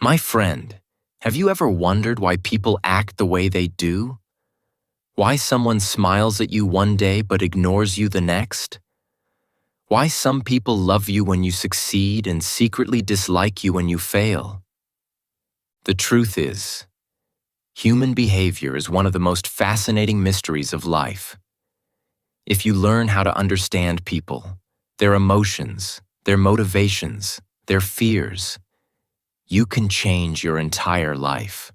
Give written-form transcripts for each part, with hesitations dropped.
My friend, have you ever wondered why people act the way they do? Why someone smiles at you one day but ignores you the next? Why some people love you when you succeed and secretly dislike you when you fail? The truth is, human behavior is one of the most fascinating mysteries of life. If you learn how to understand people, their emotions, their motivations, their fears, you can change your entire life.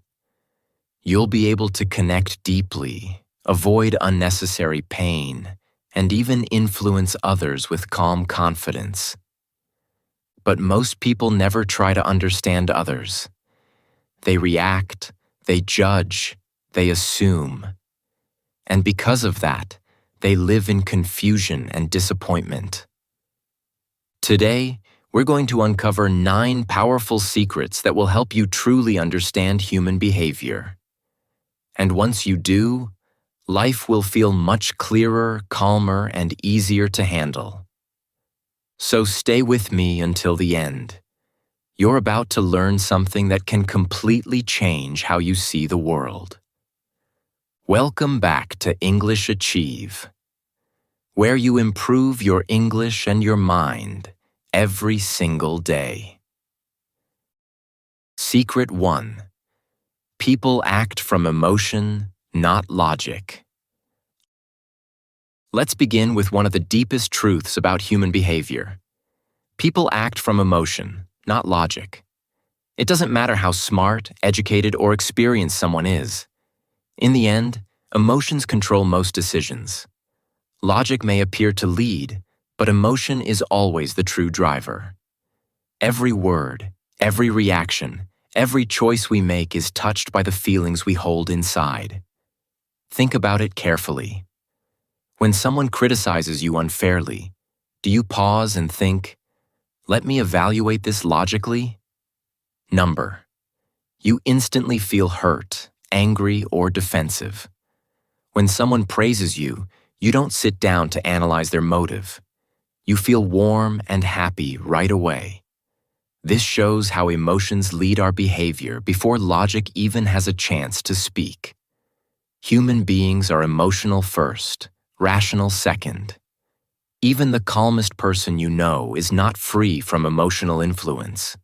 You'll be able to connect deeply, avoid unnecessary pain, and even influence others with calm confidence. But most people never try to understand others. They react, they judge, they assume. And because of that, they live in confusion and disappointment. Today, we're going to uncover 9 powerful secrets that will help you truly understand human behavior. And once you do, life will feel much clearer, calmer, and easier to handle. So stay with me until the end. You're about to learn something that can completely change how you see the world. Welcome back to English Achieve, where you improve your English and your mind every single day. Secret 1. People act from emotion, not logic. Let's begin with one of the deepest truths about human behavior. People act from emotion, not logic. It doesn't matter how smart, educated, or experienced someone is. In the end, emotions control most decisions. Logic may appear to lead, but emotion is always the true driver. Every word, every reaction, every choice we make is touched by the feelings we hold inside. Think about it carefully. When someone criticizes you unfairly, do you pause and think, "Let me evaluate this logically"? Number. You instantly feel hurt, angry, or defensive. When someone praises you, you don't sit down to analyze their motive. You feel warm and happy right away. This shows how emotions lead our behavior before logic even has a chance to speak. Human beings are emotional first, rational second. Even the calmest person you know is not free from emotional influence.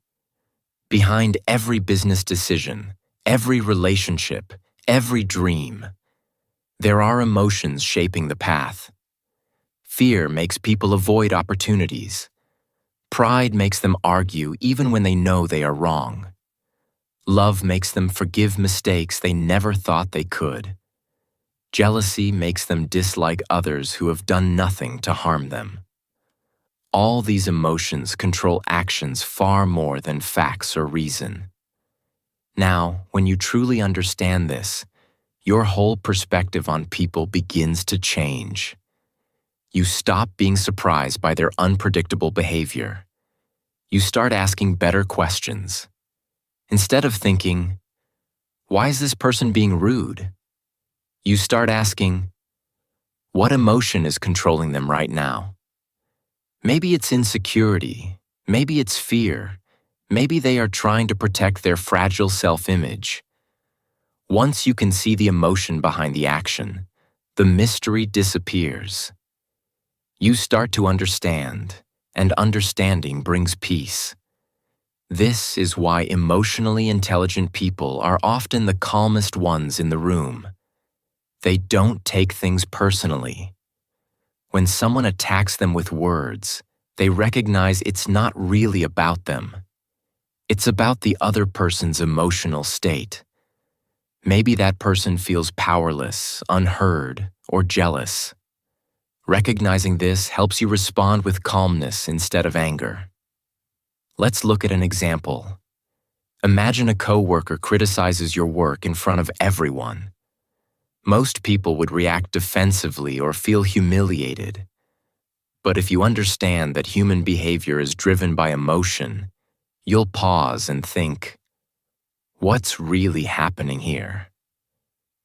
Behind every business decision, every relationship, every dream, there are emotions shaping the path. Fear makes people avoid opportunities. Pride makes them argue even when they know they are wrong. Love makes them forgive mistakes they never thought they could. Jealousy makes them dislike others who have done nothing to harm them. All these emotions control actions far more than facts or reason. Now, when you truly understand this, your whole perspective on people begins to change. You stop being surprised by their unpredictable behavior. You start asking better questions. Instead of thinking, "Why is this person being rude?" you start asking, "What emotion is controlling them right now?" Maybe it's insecurity, maybe it's fear, maybe they are trying to protect their fragile self-image. Once you can see the emotion behind the action, the mystery disappears. You start to understand, and understanding brings peace. This is why emotionally intelligent people are often the calmest ones in the room. They don't take things personally. When someone attacks them with words, they recognize it's not really about them. It's about the other person's emotional state. Maybe that person feels powerless, unheard, or jealous. Recognizing this helps you respond with calmness instead of anger. Let's look at an example. Imagine a coworker criticizes your work in front of everyone. Most people would react defensively or feel humiliated. But if you understand that human behavior is driven by emotion, you'll pause and think, "What's really happening here?"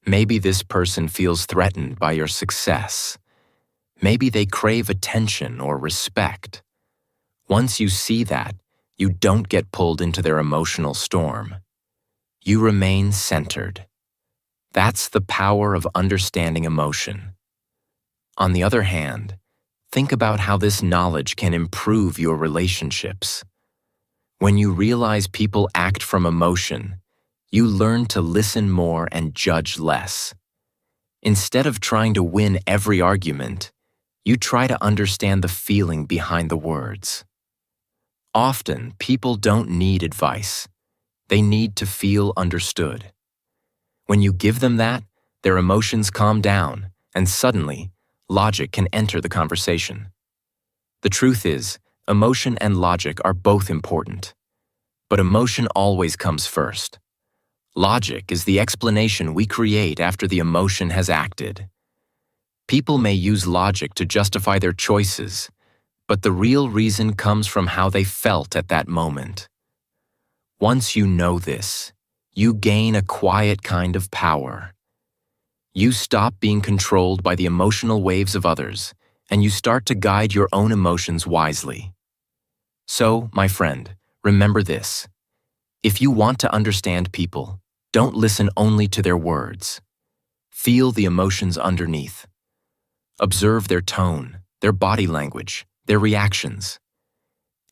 Maybe this person feels threatened by your success. Maybe they crave attention or respect. Once you see that, You don't get pulled into their emotional storm. You remain centered. That's the power of understanding emotion. On the other hand, think about how this knowledge can improve your relationships. When you realize people act from emotion, you learn to listen more and judge less. Instead of trying to win every argument, you try to understand the feeling behind the words. Often, people don't need advice. They need to feel understood. When you give them that, their emotions calm down, and suddenly, logic can enter the conversation. The truth is, emotion and logic are both important. But emotion always comes first. Logic is the explanation we create after the emotion has acted. People may use logic to justify their choices, but the real reason comes from how they felt at that moment. Once you know this, you gain a quiet kind of power. You stop being controlled by the emotional waves of others, and you start to guide your own emotions wisely. So, my friend, remember this. If you want to understand people, don't listen only to their words. Feel the emotions underneath. Observe their tone, their body language, their reactions.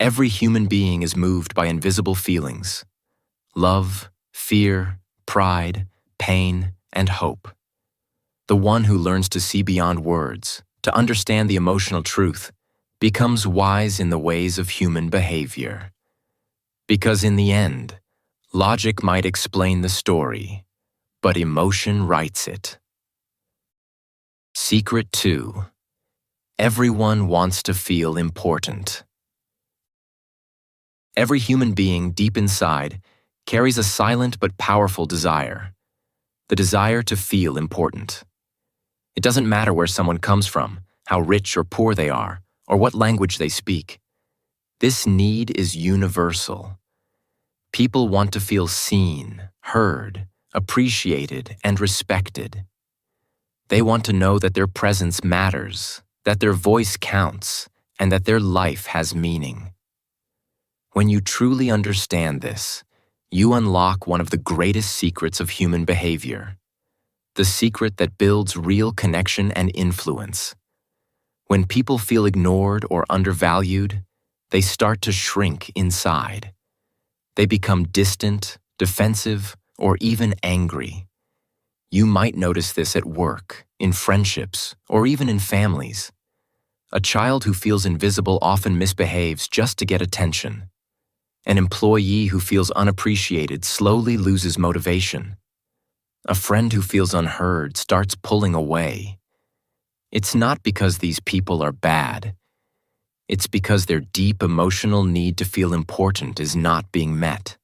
Every human being is moved by invisible feelings: love, fear, pride, pain, and hope. The one who learns to see beyond words, to understand the emotional truth, becomes wise in the ways of human behavior. Because in the end, logic might explain the story, but emotion writes it. Secret 2. Everyone wants to feel important. Every human being deep inside carries a silent but powerful desire: the desire to feel important. It doesn't matter where someone comes from, how rich or poor they are, or what language they speak. This need is universal. People want to feel seen, heard, appreciated, and respected. They want to know that their presence matters, that their voice counts, and that their life has meaning. When you truly understand this, you unlock one of the greatest secrets of human behavior, the secret that builds real connection and influence. When people feel ignored or undervalued, they start to shrink inside. They become distant, defensive, or even angry. You might notice this at work, in friendships, or even in families. A child who feels invisible often misbehaves just to get attention. An employee who feels unappreciated slowly loses motivation. A friend who feels unheard starts pulling away. It's not because these people are bad. It's because their deep emotional need to feel important is not being met.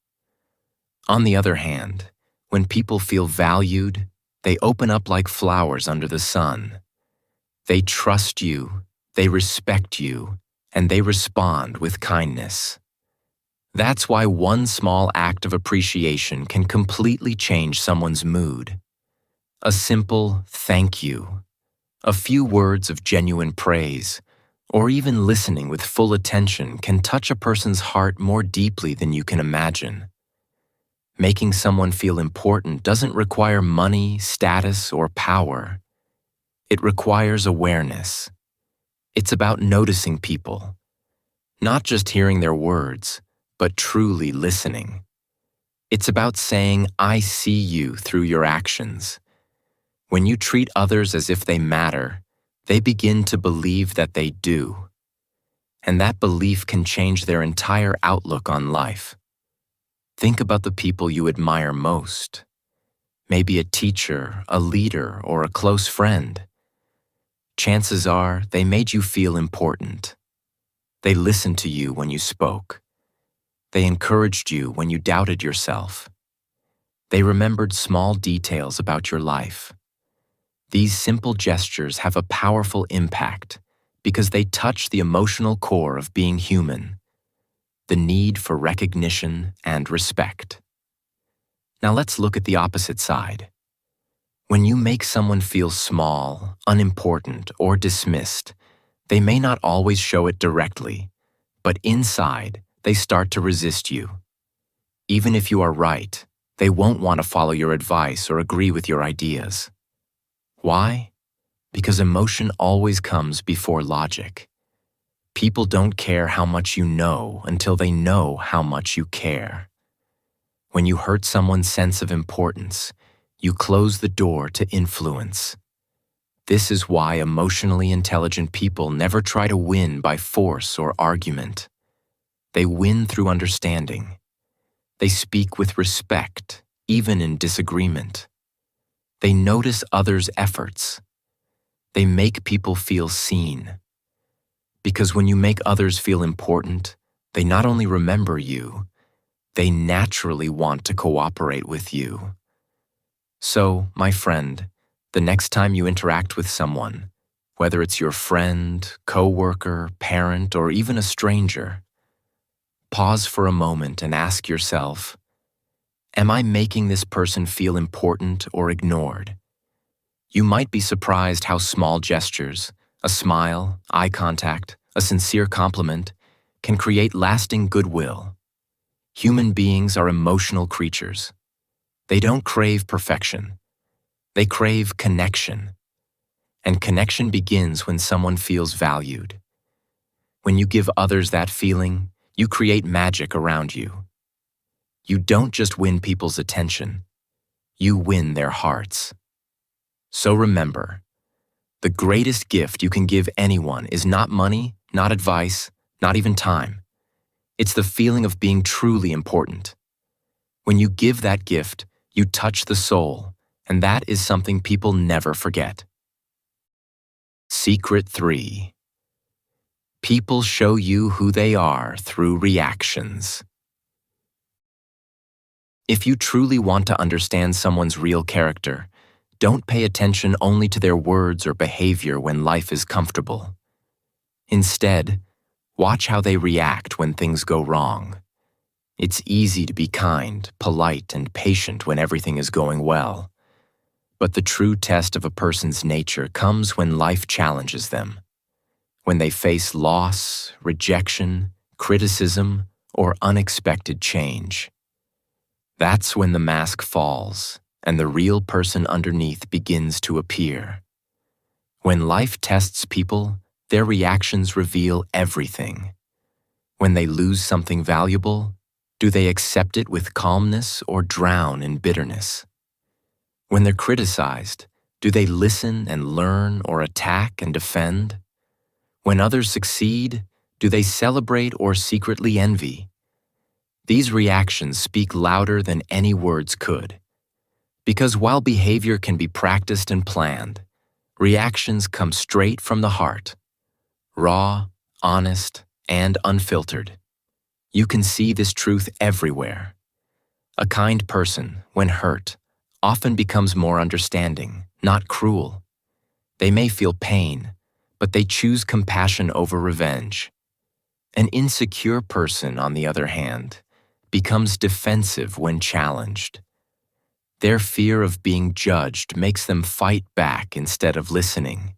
On the other hand, when people feel valued, they open up like flowers under the sun. They trust you, they respect you, and they respond with kindness. That's why one small act of appreciation can completely change someone's mood. A simple thank you, a few words of genuine praise, or even listening with full attention can touch a person's heart more deeply than you can imagine. Making someone feel important doesn't require money, status, or power. It requires awareness. It's about noticing people, not just hearing their words, but truly listening. It's about saying, "I see you" through your actions. When you treat others as if they matter, they begin to believe that they do. And that belief can change their entire outlook on life. Think about the people you admire most. Maybe a teacher, a leader, or a close friend. Chances are they made you feel important. They listened to you when you spoke. They encouraged you when you doubted yourself. They remembered small details about your life. These simple gestures have a powerful impact because they touch the emotional core of being human, the need for recognition and respect. Now let's look at the opposite side. When you make someone feel small, unimportant, or dismissed, they may not always show it directly, but inside, they start to resist you. Even if you are right, they won't want to follow your advice or agree with your ideas. Why? Because emotion always comes before logic. People don't care how much you know until they know how much you care. When you hurt someone's sense of importance, you close the door to influence. This is why emotionally intelligent people never try to win by force or argument. They win through understanding. They speak with respect, even in disagreement. They notice others' efforts. They make people feel seen. Because when you make others feel important, they not only remember you, they naturally want to cooperate with you. So, my friend, the next time you interact with someone, whether it's your friend, coworker, parent, or even a stranger, pause for a moment and ask yourself, am I making this person feel important or ignored? You might be surprised how small gestures, a smile, eye contact, a sincere compliment, can create lasting goodwill. Human beings are emotional creatures. They don't crave perfection. They crave connection. And connection begins when someone feels valued. When you give others that feeling, you create magic around you. You don't just win people's attention. You win their hearts. So remember, the greatest gift you can give anyone is not money, not advice, not even time. It's the feeling of being truly important. When you give that gift, you touch the soul, and that is something people never forget. Secret 3. People show you who they are through reactions. If you truly want to understand someone's real character, don't pay attention only to their words or behavior when life is comfortable. Instead, watch how they react when things go wrong. It's easy to be kind, polite, and patient when everything is going well. But the true test of a person's nature comes when life challenges them. When they face loss, rejection, criticism, or unexpected change. That's when the mask falls and the real person underneath begins to appear. When life tests people, their reactions reveal everything. When they lose something valuable, do they accept it with calmness or drown in bitterness? When they're criticized, do they listen and learn or attack and defend? When others succeed, do they celebrate or secretly envy? These reactions speak louder than any words could. Because while behavior can be practiced and planned, reactions come straight from the heart, raw, honest, and unfiltered. You can see this truth everywhere. A kind person, when hurt, often becomes more understanding, not cruel. They may feel pain, but they choose compassion over revenge. An insecure person, on the other hand, becomes defensive when challenged. Their fear of being judged makes them fight back instead of listening.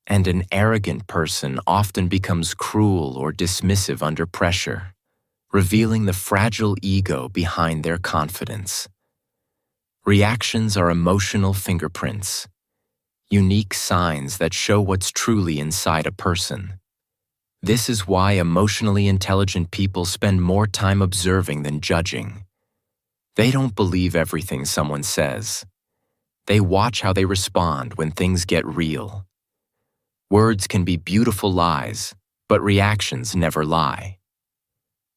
And an arrogant person often becomes cruel or dismissive under pressure, revealing the fragile ego behind their confidence. Reactions are emotional fingerprints, unique signs that show what's truly inside a person. This is why emotionally intelligent people spend more time observing than judging. They don't believe everything someone says. They watch how they respond when things get real. Words can be beautiful lies, but reactions never lie.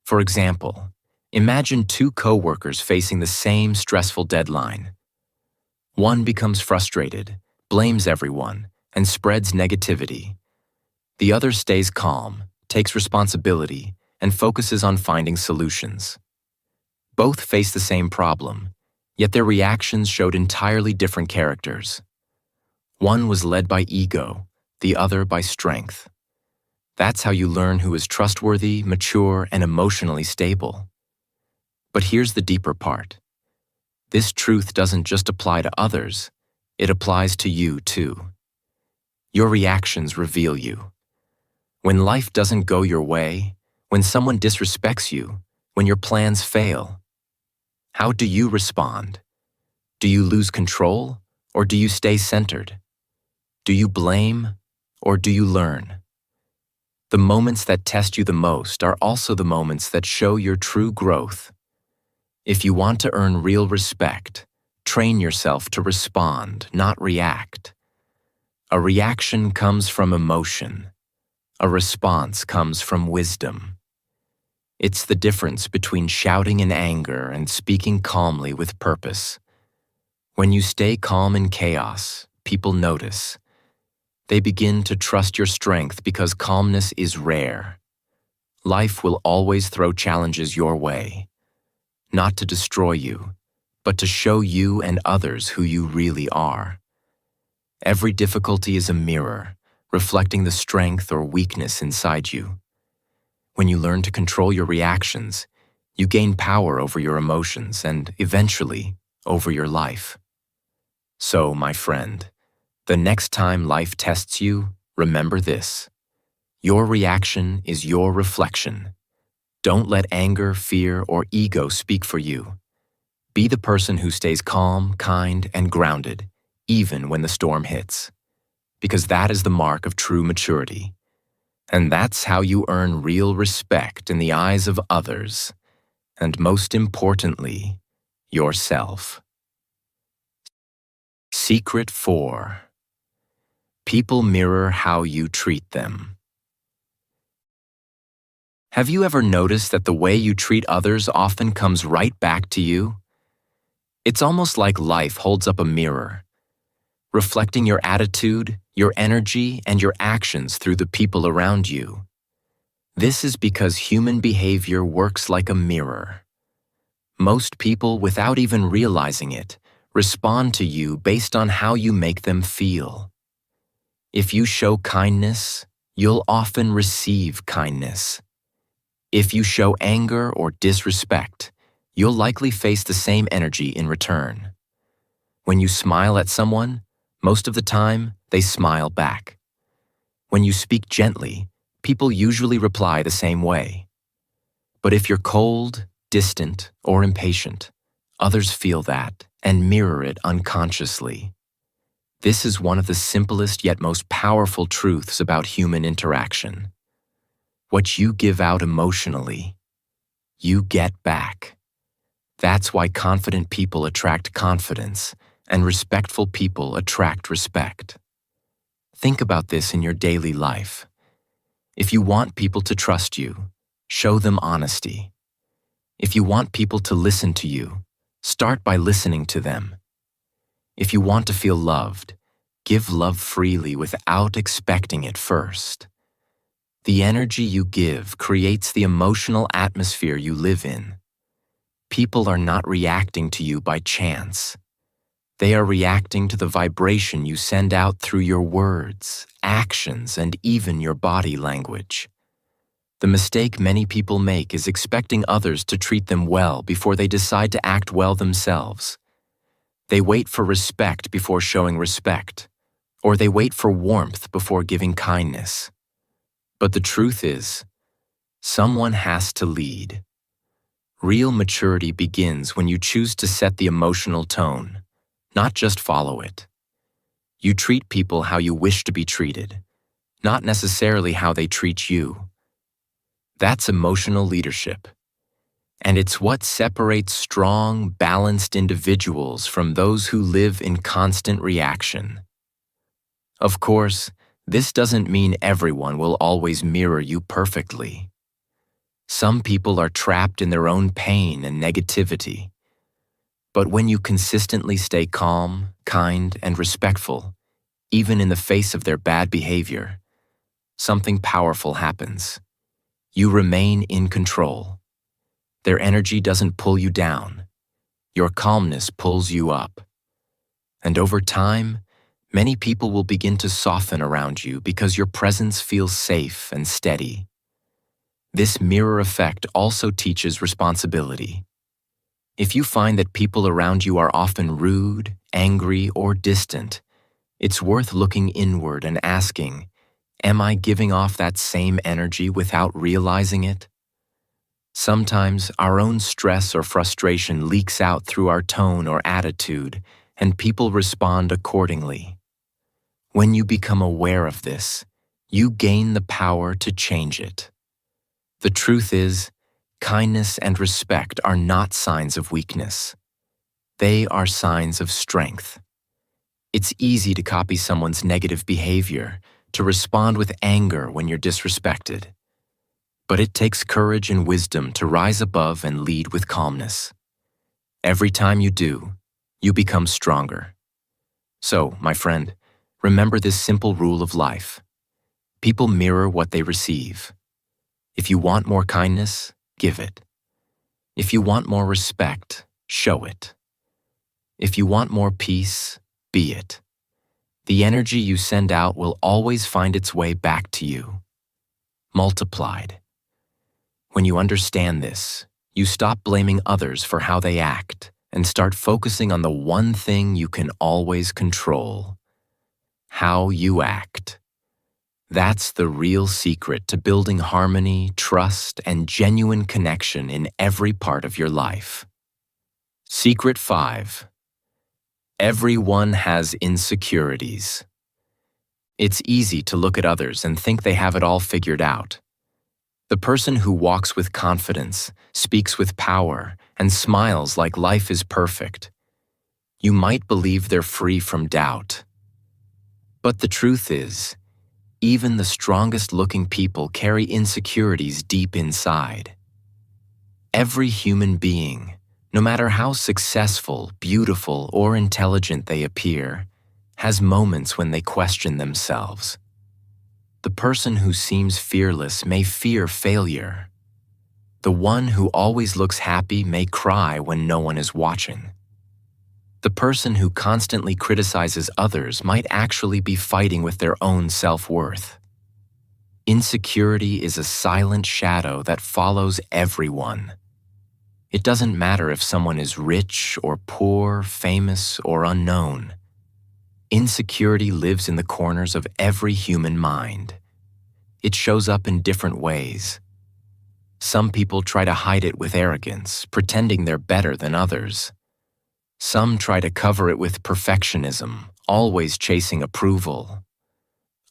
For example, imagine two coworkers facing the same stressful deadline. One becomes frustrated, blames everyone, and spreads negativity. The other stays calm, takes responsibility, and focuses on finding solutions. Both face the same problem, yet their reactions showed entirely different characters. One was led by ego, the other by strength. That's how you learn who is trustworthy, mature, and emotionally stable. But here's the deeper part. This truth doesn't just apply to others, it applies to you too. Your reactions reveal you. When life doesn't go your way, When someone disrespects you, when your plans fail, how do you respond? Do you lose control, or do you stay centered? Do you blame, or do you learn? The moments that test you the most are also the moments that show your true growth. If you want to earn real respect, train yourself to respond, not react. A reaction comes from emotion. A response comes from wisdom. It's the difference between shouting in anger and speaking calmly with purpose. When you stay calm in chaos, people notice. They begin to trust your strength because calmness is rare. Life will always throw challenges your way, not to destroy you, but to show you and others who you really are. Every difficulty is a mirror, reflecting the strength or weakness inside you. When you learn to control your reactions, you gain power over your emotions and, eventually, over your life. So, my friend, the next time life tests you, remember this. Your reaction is your reflection. Don't let anger, fear, or ego speak for you. Be the person who stays calm, kind, and grounded, even when the storm hits. Because that is the mark of true maturity. And that's how you earn real respect in the eyes of others, and most importantly, yourself. Secret 4. People mirror how you treat them. Have you ever noticed that the way you treat others often comes right back to you? It's almost like life holds up a mirror, reflecting your attitude, your energy, and your actions through the people around you. This is because human behavior works like a mirror. Most people, without even realizing it, respond to you based on how you make them feel. If you show kindness, you'll often receive kindness. If you show anger or disrespect, you'll likely face the same energy in return. When you smile at someone, most of the time, they smile back. When you speak gently, people usually reply the same way. But if you're cold, distant, or impatient, others feel that and mirror it unconsciously. This is one of the simplest yet most powerful truths about human interaction. What you give out emotionally, you get back. That's why confident people attract confidence, and respectful people attract respect. Think about this in your daily life. If you want people to trust you, show them honesty. If you want people to listen to you, start by listening to them. If you want to feel loved, give love freely without expecting it first. The energy you give creates the emotional atmosphere you live in. People are not reacting to you by chance. They are reacting to the vibration you send out through your words, actions, and even your body language. The mistake many people make is expecting others to treat them well before they decide to act well themselves. They wait for respect before showing respect, or they wait for warmth before giving kindness. But the truth is, someone has to lead. Real maturity begins when you choose to set the emotional tone, not just follow it. You treat people how you wish to be treated, not necessarily how they treat you. That's emotional leadership. And it's what separates strong, balanced individuals from those who live in constant reaction. Of course, this doesn't mean everyone will always mirror you perfectly. Some people are trapped in their own pain and negativity. But when you consistently stay calm, kind, and respectful, even in the face of their bad behavior, something powerful happens. You remain in control. Their energy doesn't pull you down. Your calmness pulls you up. And over time, many people will begin to soften around you because your presence feels safe and steady. This mirror effect also teaches responsibility. If you find that people around you are often rude, angry, or distant, it's worth looking inward and asking, am I giving off that same energy without realizing it? Sometimes our own stress or frustration leaks out through our tone or attitude, and people respond accordingly. When you become aware of this, you gain the power to change it. The truth is, kindness and respect are not signs of weakness. They are signs of strength. It's easy to copy someone's negative behavior, to respond with anger when you're disrespected. But it takes courage and wisdom to rise above and lead with calmness. Every time you do, you become stronger. So, my friend, remember this simple rule of life. People mirror what they receive. If you want more kindness, give it. If you want more respect, show it. If you want more peace, be it. The energy you send out will always find its way back to you, multiplied. When you understand this, you stop blaming others for how they act and start focusing on the one thing you can always control: how you act. That's the real secret to building harmony, trust, and genuine connection in every part of your life. Secret 5. Everyone has insecurities. It's easy to look at others and think they have it all figured out. The person who walks with confidence, speaks with power, and smiles like life is perfect. You might believe they're free from doubt. But the truth is, even the strongest-looking people carry insecurities deep inside. Every human being, no matter how successful, beautiful, or intelligent they appear, has moments when they question themselves. The person who seems fearless may fear failure. The one who always looks happy may cry when no one is watching. The person who constantly criticizes others might actually be fighting with their own self-worth. Insecurity is a silent shadow that follows everyone. It doesn't matter if someone is rich or poor, famous or unknown. Insecurity lives in the corners of every human mind. It shows up in different ways. Some people try to hide it with arrogance, pretending they're better than others. Some try to cover it with perfectionism, always chasing approval.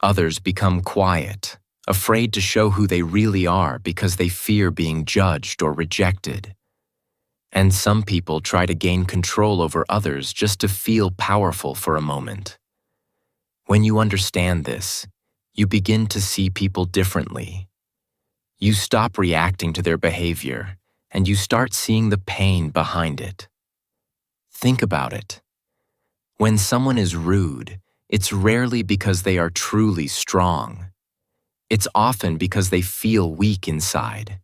Others become quiet, afraid to show who they really are because they fear being judged or rejected. And some people try to gain control over others just to feel powerful for a moment. When you understand this, you begin to see people differently. You stop reacting to their behavior, and you start seeing the pain behind it. Think about it. When someone is rude, it's rarely because they are truly strong. It's often because they feel weak inside.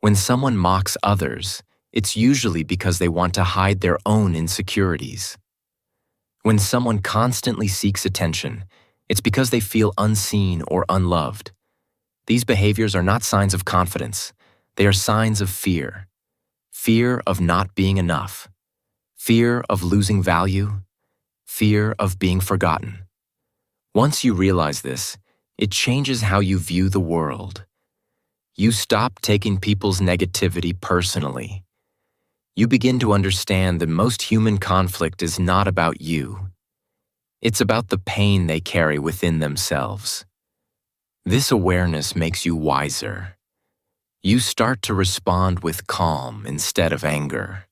When someone mocks others, it's usually because they want to hide their own insecurities. When someone constantly seeks attention, it's because they feel unseen or unloved. These behaviors are not signs of confidence. They are signs of fear. Fear of not being enough. Fear of losing value. Fear of being forgotten. Once you realize this, it changes how you view the world. You stop taking people's negativity personally. You begin to understand that most human conflict is not about you. It's about the pain they carry within themselves. This awareness makes you wiser. You start to respond with calm instead of anger.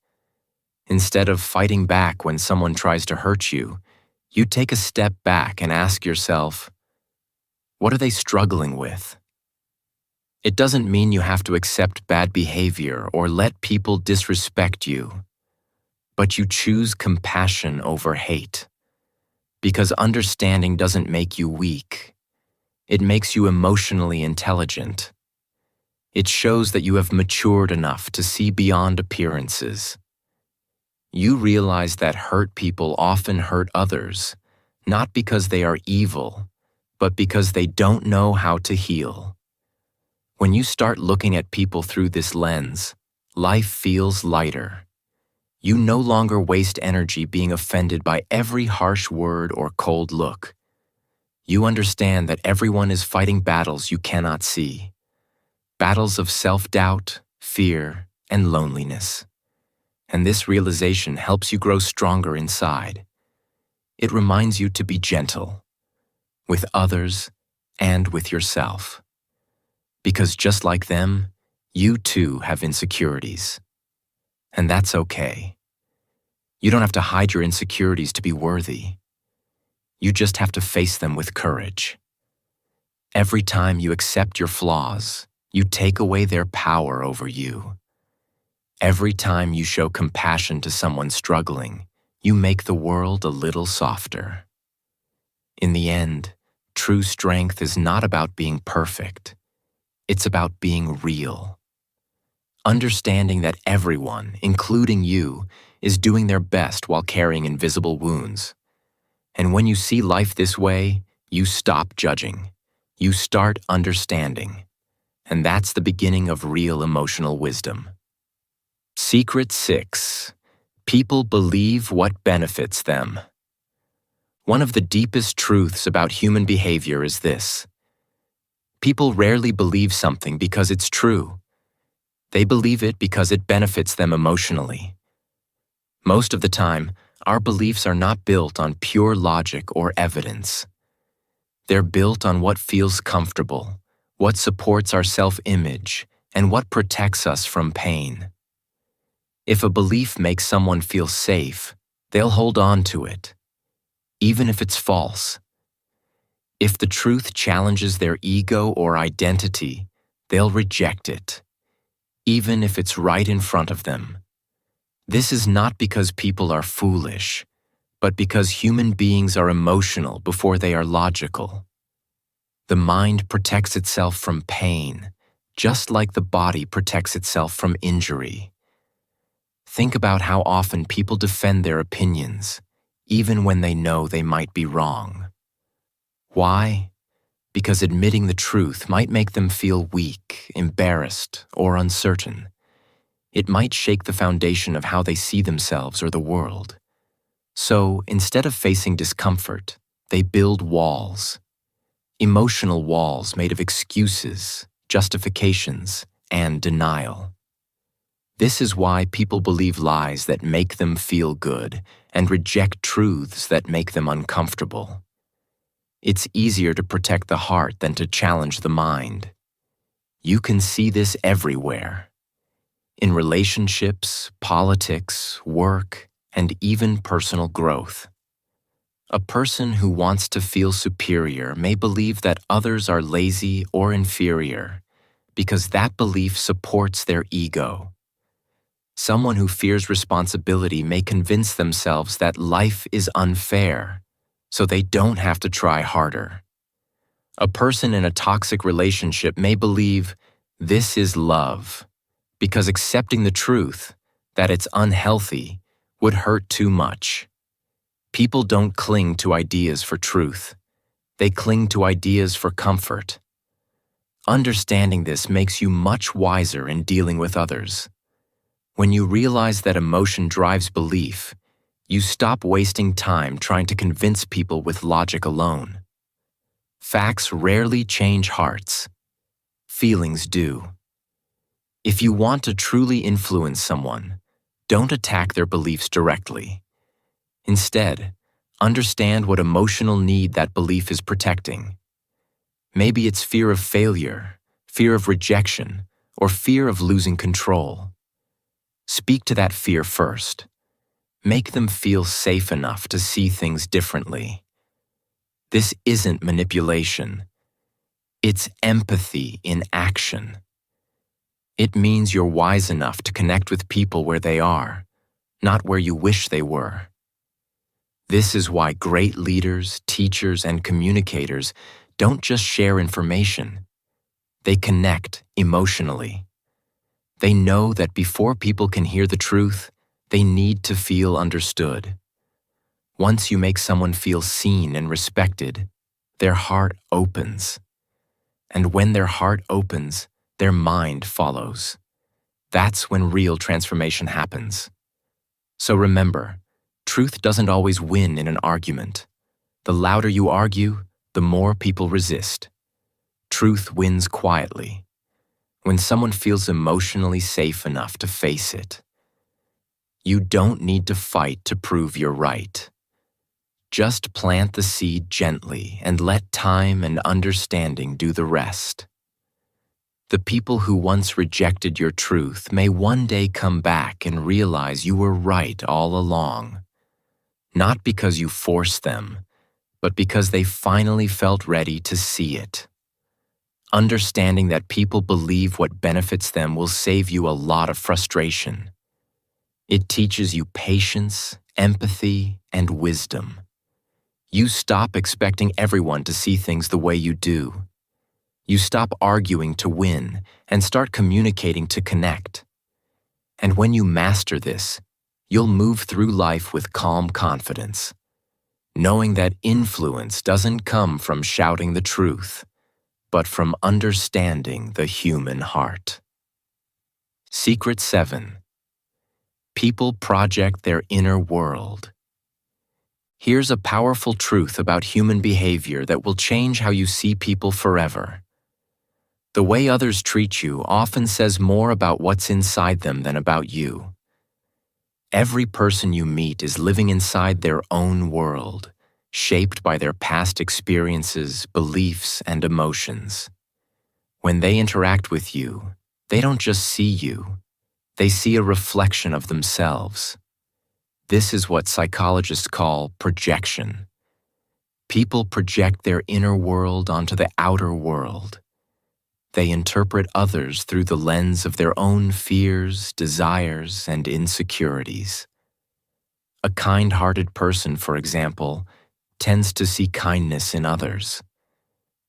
Instead of fighting back when someone tries to hurt you, you take a step back and ask yourself, what are they struggling with? It doesn't mean you have to accept bad behavior or let people disrespect you, but you choose compassion over hate. Because understanding doesn't make you weak. It makes you emotionally intelligent. It shows that you have matured enough to see beyond appearances. You realize that hurt people often hurt others, not because they are evil, but because they don't know how to heal. When you start looking at people through this lens, life feels lighter. You no longer waste energy being offended by every harsh word or cold look. You understand that everyone is fighting battles you cannot see. Battles of self-doubt, fear, and loneliness. And this realization helps you grow stronger inside. It reminds you to be gentle with others and with yourself. Because just like them, you too have insecurities. And that's okay. You don't have to hide your insecurities to be worthy. You just have to face them with courage. Every time you accept your flaws, you take away their power over you. Every time you show compassion to someone struggling, you make the world a little softer. In the end, true strength is not about being perfect. It's about being real. Understanding that everyone, including you, is doing their best while carrying invisible wounds. And when you see life this way, you stop judging. You start understanding. And that's the beginning of real emotional wisdom. Secret 6. People believe what benefits them. One of the deepest truths about human behavior is this. People rarely believe something because it's true. They believe it because it benefits them emotionally. Most of the time, our beliefs are not built on pure logic or evidence. They're built on what feels comfortable, what supports our self-image, and what protects us from pain. If a belief makes someone feel safe, they'll hold on to it, even if it's false. If the truth challenges their ego or identity, they'll reject it, even if it's right in front of them. This is not because people are foolish, but because human beings are emotional before they are logical. The mind protects itself from pain, just like the body protects itself from injury. Think about how often people defend their opinions, even when they know they might be wrong. Why? Because admitting the truth might make them feel weak, embarrassed, or uncertain. It might shake the foundation of how they see themselves or the world. So, instead of facing discomfort, they build walls. Emotional walls made of excuses, justifications, and denial. This is why people believe lies that make them feel good and reject truths that make them uncomfortable. It's easier to protect the heart than to challenge the mind. You can see this everywhere. In relationships, politics, work, and even personal growth. A person who wants to feel superior may believe that others are lazy or inferior because that belief supports their ego. Someone who fears responsibility may convince themselves that life is unfair, so they don't have to try harder. A person in a toxic relationship may believe this is love, because accepting the truth, that it's unhealthy, would hurt too much. People don't cling to ideas for truth. They cling to ideas for comfort. Understanding this makes you much wiser in dealing with others. When you realize that emotion drives belief, you stop wasting time trying to convince people with logic alone. Facts rarely change hearts. Feelings do. If you want to truly influence someone, don't attack their beliefs directly. Instead, understand what emotional need that belief is protecting. Maybe it's fear of failure, fear of rejection, or fear of losing control. Speak to that fear first. Make them feel safe enough to see things differently. This isn't manipulation. It's empathy in action. It means you're wise enough to connect with people where they are, not where you wish they were. This is why great leaders, teachers, and communicators don't just share information. They connect emotionally. They know that before people can hear the truth, they need to feel understood. Once you make someone feel seen and respected, their heart opens. And when their heart opens, their mind follows. That's when real transformation happens. So remember, truth doesn't always win in an argument. The louder you argue, the more people resist. Truth wins quietly. when someone feels emotionally safe enough to face it. You don't need to fight to prove you're right. Just plant the seed gently and let time and understanding do the rest. The people who once rejected your truth may one day come back and realize you were right all along. Not because you forced them, but because they finally felt ready to see it. Understanding that people believe what benefits them will save you a lot of frustration. It teaches you patience, empathy, and wisdom. You stop expecting everyone to see things the way you do. You stop arguing to win and start communicating to connect. And when you master this, you'll move through life with calm confidence, knowing that influence doesn't come from shouting the truth, but from understanding the human heart. Secret 7. People project their inner world. Here's a powerful truth about human behavior that will change how you see people forever. The way others treat you often says more about what's inside them than about you. Every person you meet is living inside their own world, shaped by their past experiences, beliefs, and emotions. When they interact with you, they don't just see you, they see a reflection of themselves. This is what psychologists call projection. People project their inner world onto the outer world. They interpret others through the lens of their own fears, desires, and insecurities. A kind-hearted person, for example, tends to see kindness in others.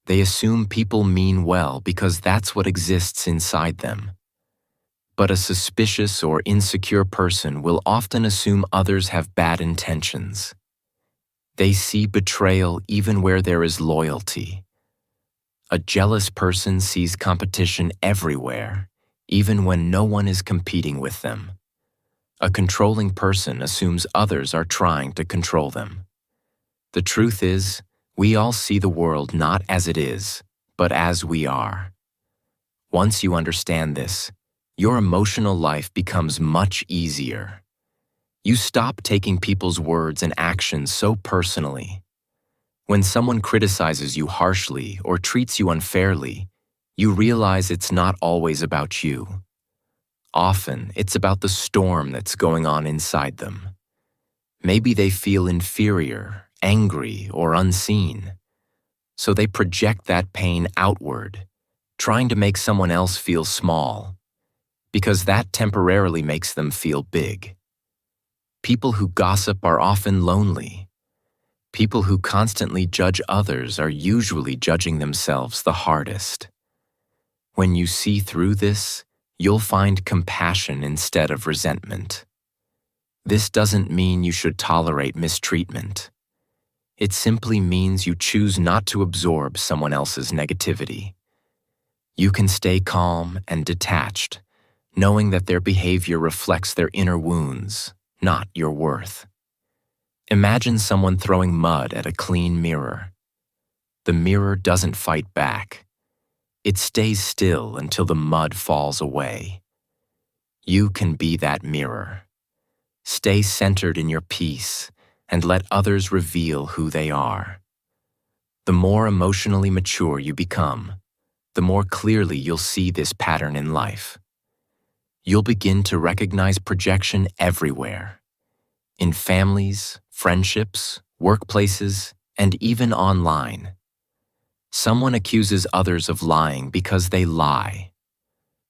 They assume people mean well because that's what exists inside them. But a suspicious or insecure person will often assume others have bad intentions. They see betrayal even where there is loyalty. A jealous person sees competition everywhere, even when no one is competing with them. A controlling person assumes others are trying to control them. The truth is, we all see the world not as it is, but as we are. Once you understand this, your emotional life becomes much easier. You stop taking people's words and actions so personally. When someone criticizes you harshly or treats you unfairly, you realize it's not always about you. Often, it's about the storm that's going on inside them. Maybe they feel inferior, angry, or unseen. So they project that pain outward, trying to make someone else feel small, because that temporarily makes them feel big. People who gossip are often lonely. People who constantly judge others are usually judging themselves the hardest. When you see through this, you'll find compassion instead of resentment. This doesn't mean you should tolerate mistreatment. It simply means you choose not to absorb someone else's negativity. You can stay calm and detached, knowing that their behavior reflects their inner wounds, not your worth. Imagine someone throwing mud at a clean mirror. The mirror doesn't fight back. It stays still until the mud falls away. You can be that mirror. Stay centered in your peace and let others reveal who they are. The more emotionally mature you become, the more clearly you'll see this pattern in life. You'll begin to recognize projection everywhere. In families, friendships, workplaces, and even online. Someone accuses others of lying because they lie.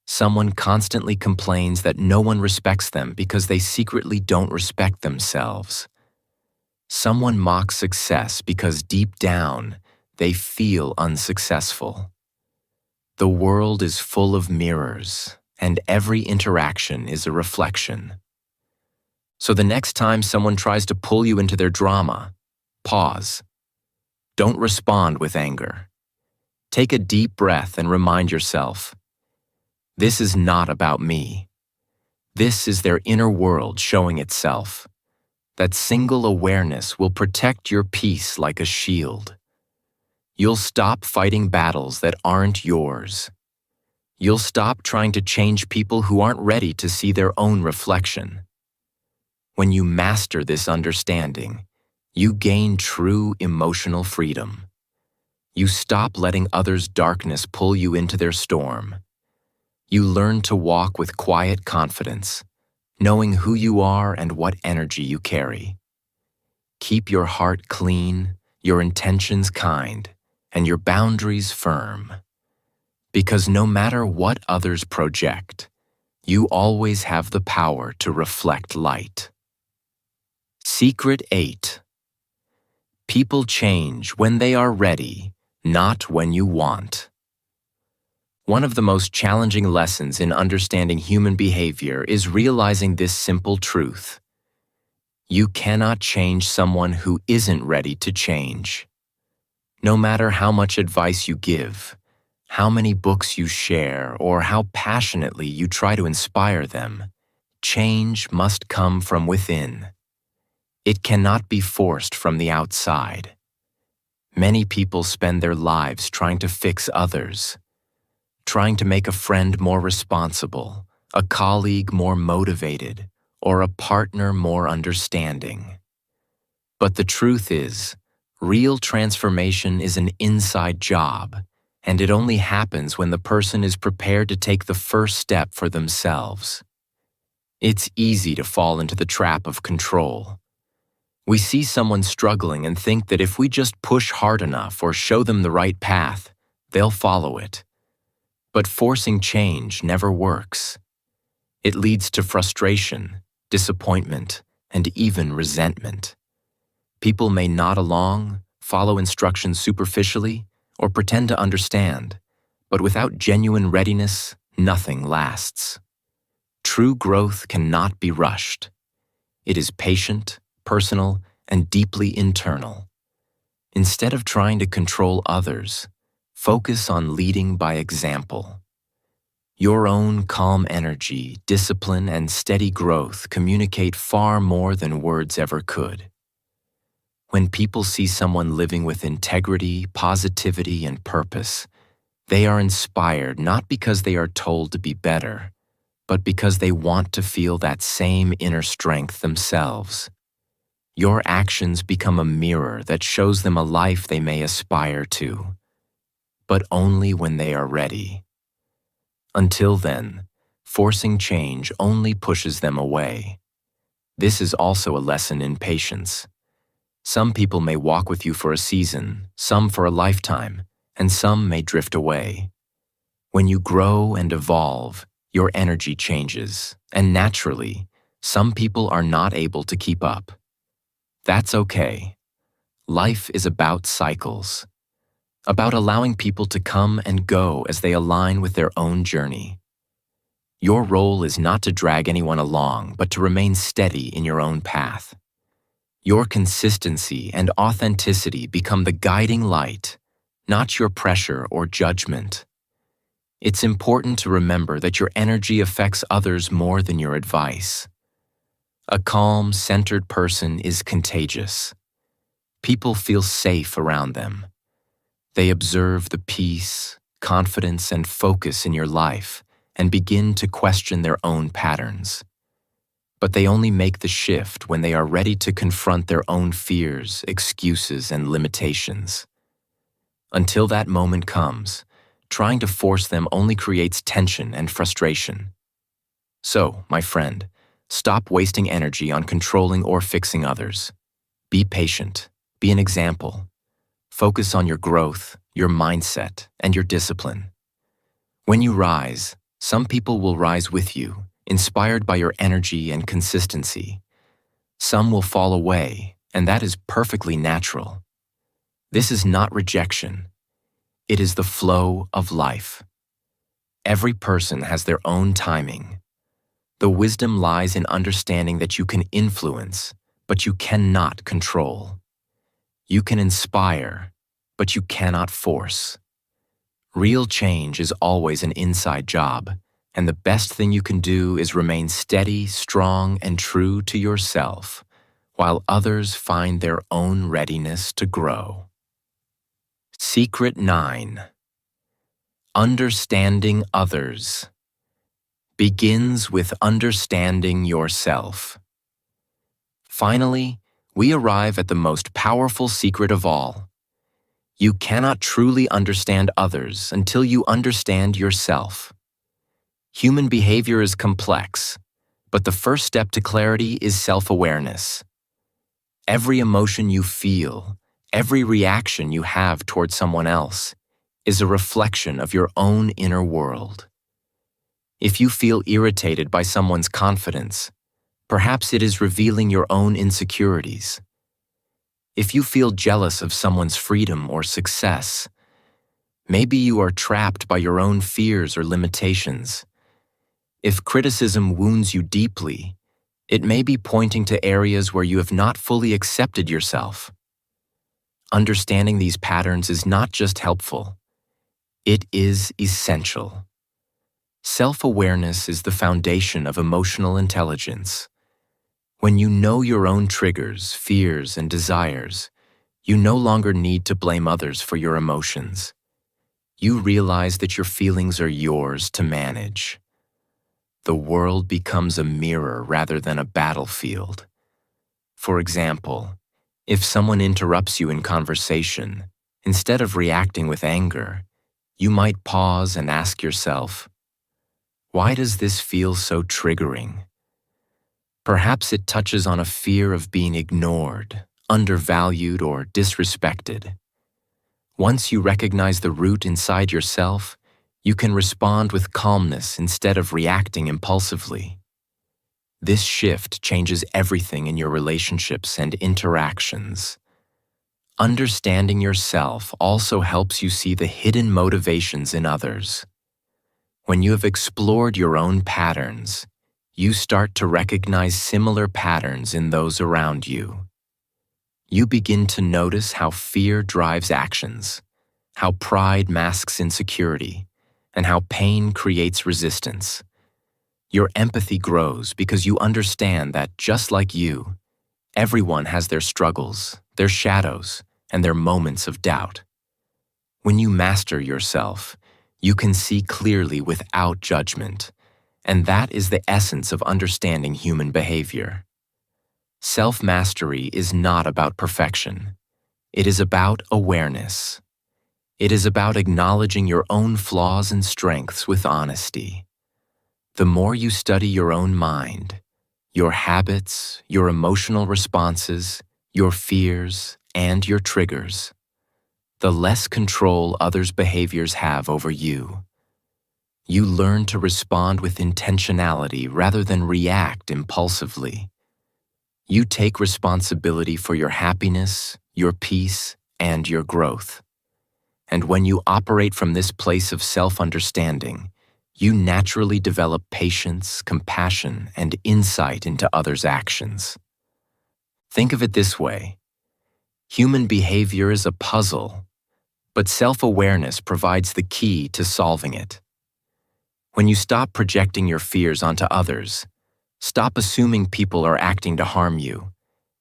Someone constantly complains that no one respects them because they secretly don't respect themselves. Someone mocks success because deep down, they feel unsuccessful. The world is full of mirrors, and every interaction is a reflection. So the next time someone tries to pull you into their drama, pause. Don't respond with anger. Take a deep breath and remind yourself, this is not about me. This is their inner world showing itself. That single awareness will protect your peace like a shield. You'll stop fighting battles that aren't yours. You'll stop trying to change people who aren't ready to see their own reflection. When you master this understanding, you gain true emotional freedom. You stop letting others' darkness pull you into their storm. You learn to walk with quiet confidence, knowing who you are and what energy you carry. Keep your heart clean, your intentions kind, and your boundaries firm. Because no matter what others project, you always have the power to reflect light. Secret 8. People change when they are ready, not when you want. One of the most challenging lessons in understanding human behavior is realizing this simple truth. You cannot change someone who isn't ready to change. No matter how much advice you give, how many books you share, or how passionately you try to inspire them, change must come from within. It cannot be forced from the outside. Many people spend their lives trying to fix others, trying to make a friend more responsible, a colleague more motivated, or a partner more understanding. But the truth is, real transformation is an inside job, and it only happens when the person is prepared to take the first step for themselves. It's easy to fall into the trap of control. We see someone struggling and think that if we just push hard enough or show them the right path, they'll follow it. But forcing change never works. It leads to frustration, disappointment, and even resentment. People may nod along, follow instructions superficially, or pretend to understand, but without genuine readiness, nothing lasts. True growth cannot be rushed. It is patient, personal, and deeply internal. Instead of trying to control others, focus on leading by example. Your own calm energy, discipline, and steady growth communicate far more than words ever could. When people see someone living with integrity, positivity, and purpose, they are inspired not because they are told to be better, but because they want to feel that same inner strength themselves. Your actions become a mirror that shows them a life they may aspire to, but only when they are ready. Until then, forcing change only pushes them away. This is also a lesson in patience. Some people may walk with you for a season, some for a lifetime, and some may drift away. When you grow and evolve, your energy changes, and naturally, some people are not able to keep up. That's okay. Life is about cycles, about allowing people to come and go as they align with their own journey. Your role is not to drag anyone along, but to remain steady in your own path. Your consistency and authenticity become the guiding light, not your pressure or judgment. It's important to remember that your energy affects others more than your advice. A calm, centered person is contagious. People feel safe around them. They observe the peace, confidence, and focus in your life and begin to question their own patterns. But they only make the shift when they are ready to confront their own fears, excuses, and limitations. Until that moment comes, trying to force them only creates tension and frustration. So, my friend, stop wasting energy on controlling or fixing others. Be patient, be an example. Focus on your growth, your mindset, and your discipline. When you rise, some people will rise with you, inspired by your energy and consistency. Some will fall away, and that is perfectly natural. This is not rejection. It is the flow of life. Every person has their own timing. The wisdom lies in understanding that you can influence, but you cannot control. You can inspire, but you cannot force. Real change is always an inside job, and the best thing you can do is remain steady, strong, and true to yourself, while others find their own readiness to grow. Secret 9. Understanding others begins with understanding yourself. Finally, we arrive at the most powerful secret of all. You cannot truly understand others until you understand yourself. Human behavior is complex, but the first step to clarity is self-awareness. Every emotion you feel, every reaction you have towards someone else, is a reflection of your own inner world. If you feel irritated by someone's confidence, perhaps it is revealing your own insecurities. If you feel jealous of someone's freedom or success, maybe you are trapped by your own fears or limitations. If criticism wounds you deeply, it may be pointing to areas where you have not fully accepted yourself. Understanding these patterns is not just helpful, it is essential. Self-awareness is the foundation of emotional intelligence. When you know your own triggers, fears, and desires, you no longer need to blame others for your emotions. You realize that your feelings are yours to manage. The world becomes a mirror rather than a battlefield. For example, if someone interrupts you in conversation, instead of reacting with anger, you might pause and ask yourself, why does this feel so triggering? Perhaps it touches on a fear of being ignored, undervalued, or disrespected. Once you recognize the root inside yourself, you can respond with calmness instead of reacting impulsively. This shift changes everything in your relationships and interactions. Understanding yourself also helps you see the hidden motivations in others. When you have explored your own patterns, you start to recognize similar patterns in those around you. You begin to notice how fear drives actions, how pride masks insecurity, and how pain creates resistance. Your empathy grows because you understand that, just like you, everyone has their struggles, their shadows, and their moments of doubt. When you master yourself, you can see clearly without judgment, and that is the essence of understanding human behavior. Self-mastery is not about perfection. It is about awareness. It is about acknowledging your own flaws and strengths with honesty. The more you study your own mind, your habits, your emotional responses, your fears, and your triggers, the less control others' behaviors have over you. You learn to respond with intentionality rather than react impulsively. You take responsibility for your happiness, your peace, and your growth. And when you operate from this place of self-understanding, you naturally develop patience, compassion, and insight into others' actions. Think of it this way. Human behavior is a puzzle, but self-awareness provides the key to solving it. When you stop projecting your fears onto others, stop assuming people are acting to harm you,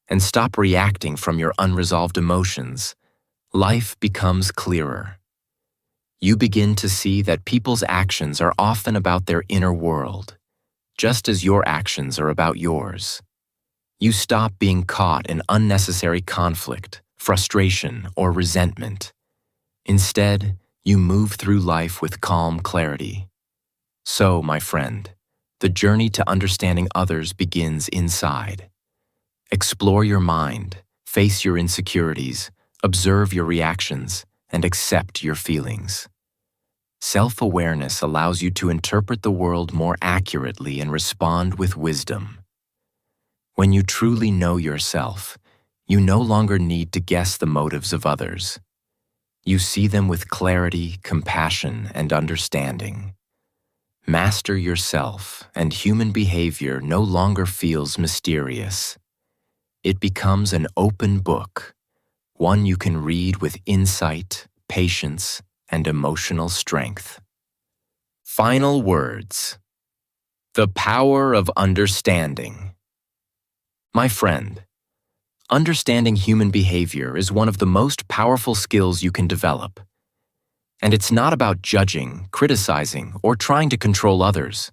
and stop reacting from your unresolved emotions, life becomes clearer. You begin to see that people's actions are often about their inner world, just as your actions are about yours. You stop being caught in unnecessary conflict, frustration, or resentment. Instead, you move through life with calm clarity. So, my friend, the journey to understanding others begins inside. Explore your mind, face your insecurities, observe your reactions, and accept your feelings. Self-awareness allows you to interpret the world more accurately and respond with wisdom. When you truly know yourself, you no longer need to guess the motives of others. You see them with clarity, compassion, and understanding. Master yourself, and human behavior no longer feels mysterious. It becomes an open book, one you can read with insight, patience, and emotional strength. Final words. The power of understanding. My friend, understanding human behavior is one of the most powerful skills you can develop. And it's not about judging, criticizing, or trying to control others.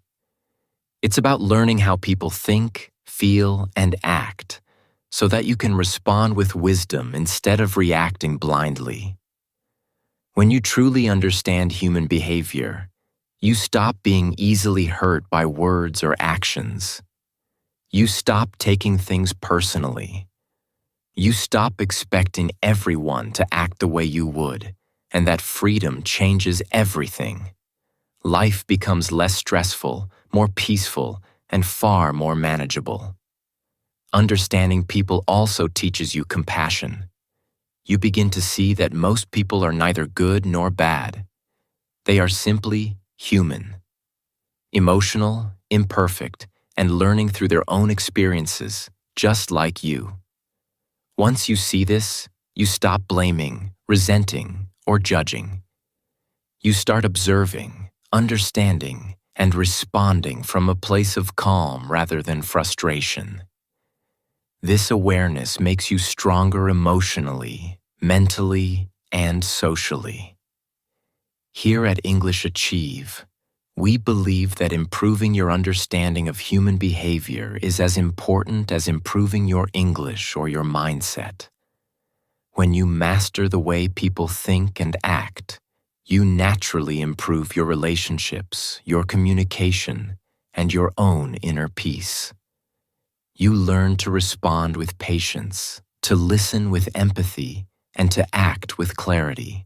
It's about learning how people think, feel, and act so that you can respond with wisdom instead of reacting blindly. When you truly understand human behavior, you stop being easily hurt by words or actions. You stop taking things personally. You stop expecting everyone to act the way you would, and that freedom changes everything. Life becomes less stressful, more peaceful, and far more manageable. Understanding people also teaches you compassion. You begin to see that most people are neither good nor bad. They are simply human, emotional, imperfect, and learning through their own experiences, just like you. Once you see this, you stop blaming, resenting, or judging. You start observing, understanding, and responding from a place of calm rather than frustration. This awareness makes you stronger emotionally, mentally, and socially. Here at English Achieve, we believe that improving your understanding of human behavior is as important as improving your English or your mindset. When you master the way people think and act, you naturally improve your relationships, your communication, and your own inner peace. You learn to respond with patience, to listen with empathy, and to act with clarity.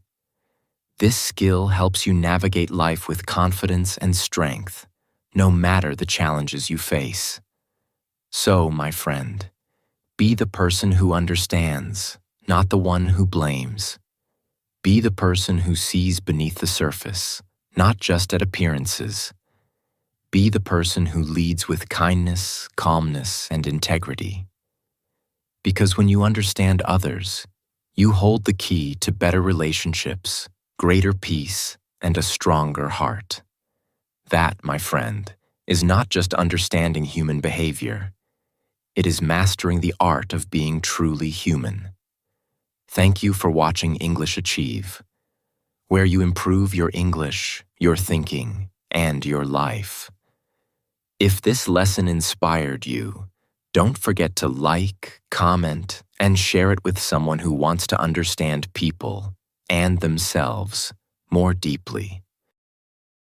This skill helps you navigate life with confidence and strength, no matter the challenges you face. So, my friend, be the person who understands, not the one who blames. Be the person who sees beneath the surface, not just at appearances. Be the person who leads with kindness, calmness, and integrity. Because when you understand others, you hold the key to better relationships, greater peace, and a stronger heart. That, my friend, is not just understanding human behavior. It is mastering the art of being truly human. Thank you for watching English Achieve, where you improve your English, your thinking, and your life. If this lesson inspired you, don't forget to like, comment, and share it with someone who wants to understand people and themselves more deeply.